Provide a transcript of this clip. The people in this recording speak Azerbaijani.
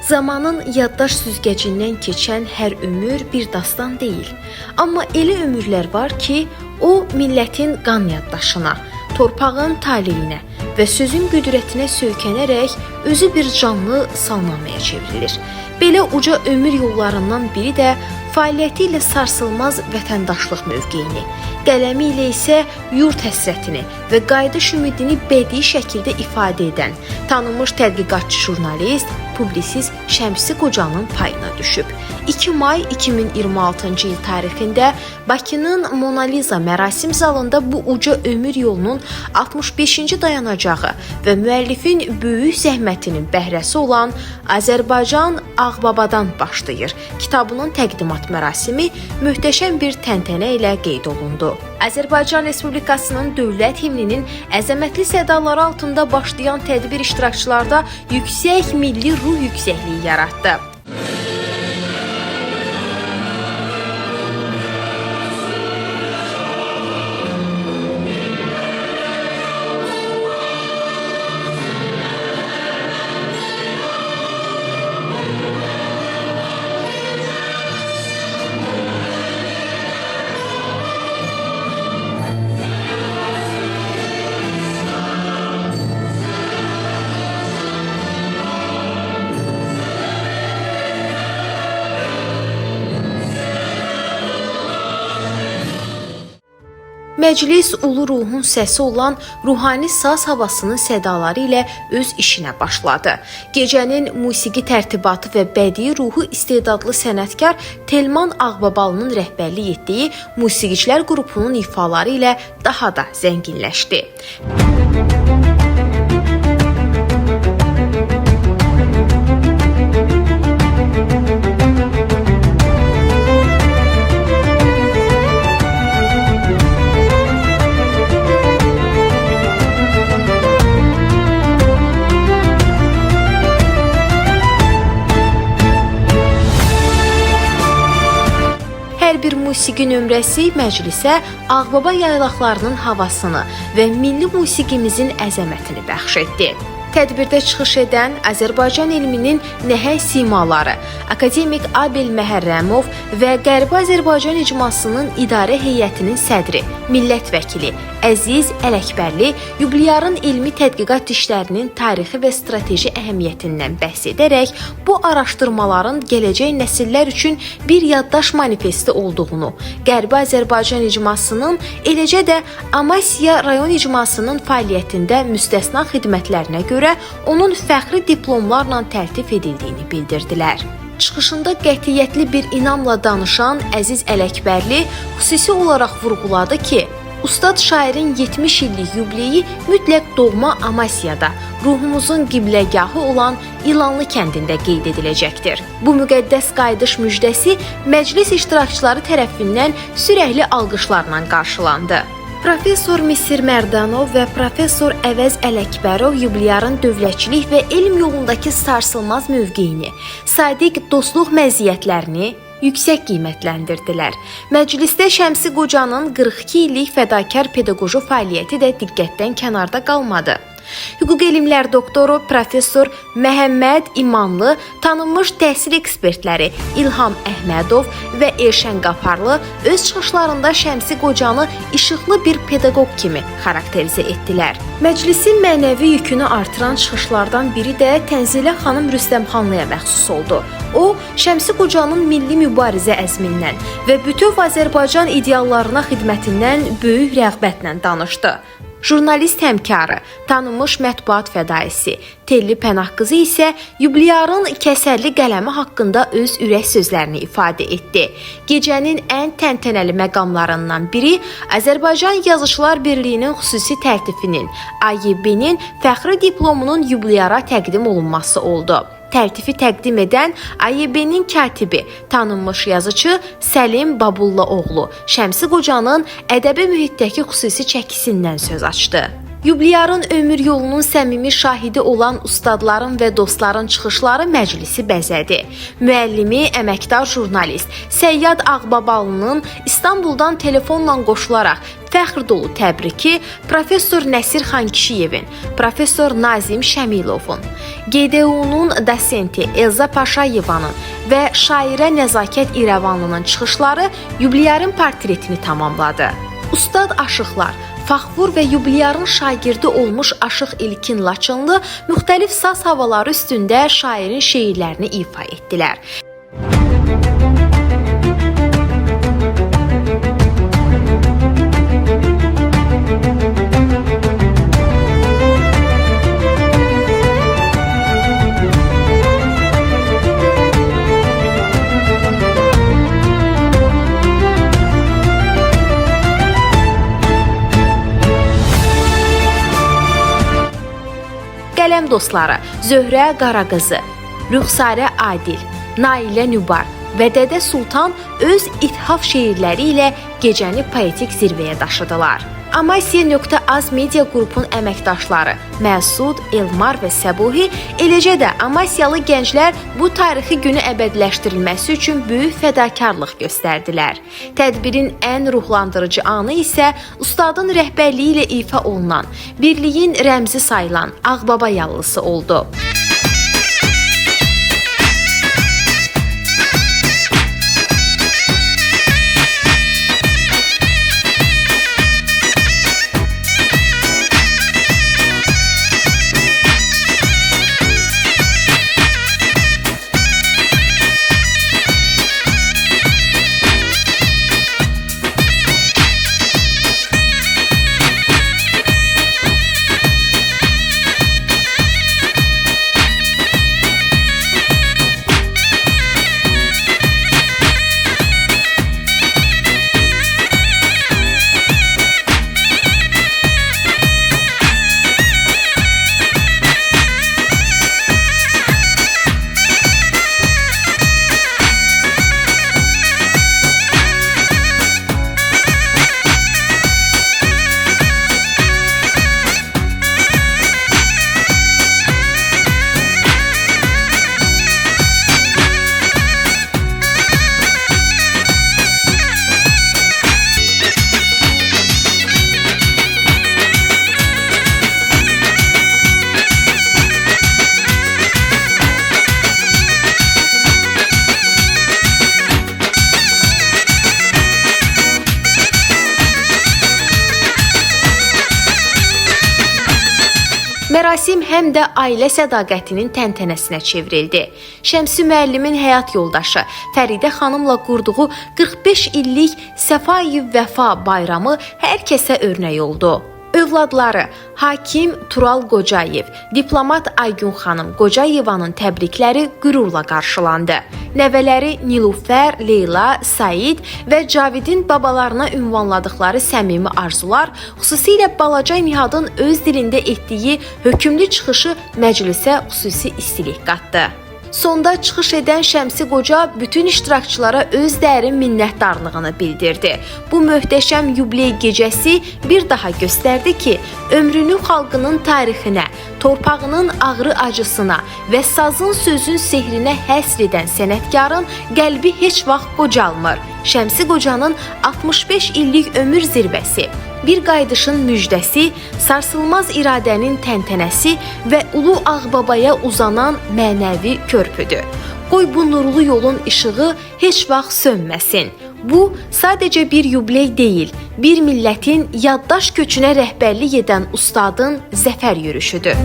Zamanın yaddaş süzgəcindən keçən hər ömür bir dastan deyil. Amma elə ömürlər var ki, o millətin qan yaddaşına, torpağın taleyinə və sözün qüdrətinə söykənərək özü bir canlı salnamaya çevrilir. Belə uca ömür yollarından biri də fəaliyyəti ilə sarsılmaz vətəndaşlıq mövqeyini, qələmi ilə isə yurt həsrətini və qayıdış ümidini bədii şəkildə ifadə edən tanınmış tədqiqatçı jurnalist, publisist Şəmsi Qocanın payına düşüb. 2 may 2026-cı il tarixində Bakının Mona Lisa mərasim zalında bu uca ömür yolunun 65-ci dayanacağı və müəllifin böyük zəhmətinin bəhrəsi olan Azərbaycan Ağbabadan başlayır kitabının təqdimat mərasimi möhtəşəm bir təntənə ilə qeyd olundu. Azərbaycan Respublikasının dövlət himninin əzəmətli sədaları altında başlayan tədbir iştirakçılarda yüksək milli ruh yüksəkliyi yaratdı. Məclis ulu ruhun səsi olan ruhani saz havasının sədaları ilə öz işinə başladı. Gecənin musiqi tərtibatı və bədii ruhu istedadlı sənətkar Telman Ağbabalının rəhbərlik etdiyi musiqiçilər qrupunun ifaları ilə daha da zənginləşdi. Hər bir musiqi nömrəsi məclisə Ağbaba yaylaqlarının havasını və milli musiqimizin əzəmətini bəxş etdi. Tədbirdə çıxış edən Azərbaycan elminin nəhəng simaları, akademik Abel Məhərrəmov və Qərbi Azərbaycan icmasının idarə heyətinin sədri, millət vəkili Əziz Ələkbərli yubilyarın elmi tədqiqat işlərinin tarixi və strateji əhəmiyyətindən bəhs edərək bu araşdırmaların gələcək nəsillər üçün bir yaddaş manifesti olduğunu, Qərbi Azərbaycan icmasının, eləcə də Amasya rayon icmasının fəaliyyətində müstəsna xidmətlərinə görə onun fəxri diplomlarla təltif edildiyini bildirdilər. Çıxışında qətiyyətli bir inamla danışan Əziz Ələkbərli xüsusi olaraq vurğuladı ki, Ustad şairin 70 illik yubileyi mütləq doğma Amasyada, ruhumuzun qibləgahı olan İlanlı kəndində qeyd ediləcəkdir. Bu müqəddəs qayıdış müjdəsi məclis iştirakçıları tərəfindən sürəkli alqışlarla qarşılandı. Professor Misir Mərdanov və Professor Əvəz Ələkbərov yubilyarın dövlətçilik və elm yolundakı sarsılmaz mövqeyini, sadiq dostluq məziyyətlərini yüksək qiymətləndirdilər. Məclisdə Şəmsi Qocanın 42 illik fədakar pedaqoji fəaliyyəti də diqqətdən kənarda qalmadı. Hüquq elmlər doktoru Professor Məhəmməd İmanlı, tanınmış təhsil ekspertləri İlham Əhmədov və Elşən Qafarlı öz çıxışlarında Şəmsi Qocanı işıqlı bir pedaqoq kimi xarakterizə etdilər. Məclisin mənəvi yükünü artıran çıxışlardan biri də Tənzilə xanım Rüstəmxanlıya məxsus oldu. O, Şəmsi Qocanın milli mübarizə əzmindən və bütöv Azərbaycan ideallarına xidmətindən böyük rəğbətlə danışdı. Jurnalist həmkarı, tanınmış mətbuat fədaisi Telli Pənah qızı isə yubilyarın kəsərli qələmi haqqında öz ürək sözlərini ifadə etdi. Gecənin ən təntənəli məqamlarından biri Azərbaycan Yazıçılar Birliyinin xüsusi təltifinin, AYB-nin fəxri diplomunun yubilyara təqdim olunması oldu. Təltifi təqdim edən AYB-nin katibi, tanınmış yazıcı Səlim Babullaoğlu Şəmsi Qocanın ədəbi mühitdəki xüsusi çəkisindən söz açdı. Yubilyarın ömür yolunun səmimi şahidi olan ustadların və dostların çıxışları məclisi bəzədi. Müəllimi, əməkdar jurnalist Səyyad Ağbabalının İstanbuldan telefonla qoşularaq fəxr dolu təbriki professor Nəsir Xankişiyevin, professor Nazim Şəmilovun, GDU-nun dosenti Elza Paşayevanın və şairə Nəzakət İrəvanlının çıxışları Yubilyarın portretini tamamladı. Ustad aşıqlar, Faxvur və Yubilyarın şagirdi olmuş Aşıq İlkin Laçınlı müxtəlif saz havaları üstündə şairin şeirlərini ifa etdilər. Qələm dostları Zöhrə Qaraqızı, Rüxsarə Adil, Nailə Nübar və Dədə Sultan öz ithaf şeirləri ilə gecəni poetik zirvəyə daşıdılar. Amasya.az media qrupun əməkdaşları Məsud, Elmar və Səbuhi, eləcə də Amasyalı gənclər bu tarixi günü əbədiləşdirilməsi üçün böyük fədakarlıq göstərdilər. Tədbirin ən ruhlandırıcı anı isə ustadın rəhbərliyi ilə ifa olunan, birliyin rəmzi sayılan Ağbaba yallısı oldu. Mərasim həm də ailə sədaqətinin təntənəsinə çevrildi. Şəmsi müəllimin həyat yoldaşı Fəridə xanımla qurduğu 45 illik Səfa-i Vəfa bayramı hər kəsə örnək oldu. Övladları hakim Tural Qocayev, diplomat Aygün xanım Qocayevanın təbrikləri qürurla qarşılandı. Nəvələri Nilufər, Leyla, Said və Cavidin babalarına ünvanladıkları səmimi arzular, xüsusilə balaca Nihadın öz dilində etdiyi hökümlü çıxışı məclisə xüsusi istilik qatdı. Sonda çıxış edən Şəmsi Qoca bütün iştirakçılara öz dərin minnətdarlığını bildirdi. Bu möhtəşəm yubiley gecəsi bir daha göstərdi ki, ömrünü xalqının tarixinə, torpağının ağrı acısına və sazın sözün sehrinə həsr edən sənətkarın qəlbi heç vaxt qocalmır. Şəmsi Qocanın 65 illik ömür zirvəsi, bir qaydışın müjdəsi, sarsılmaz iradənin təntənəsi və Ulu Ağbabaya uzanan mənəvi körpüdür. Qoy bu nurlu yolun işığı heç vaxt sönməsin. Bu, sadəcə bir yubiley deyil, bir millətin yaddaş köçünə rəhbərlik edən ustadın zəfər yürüşüdür.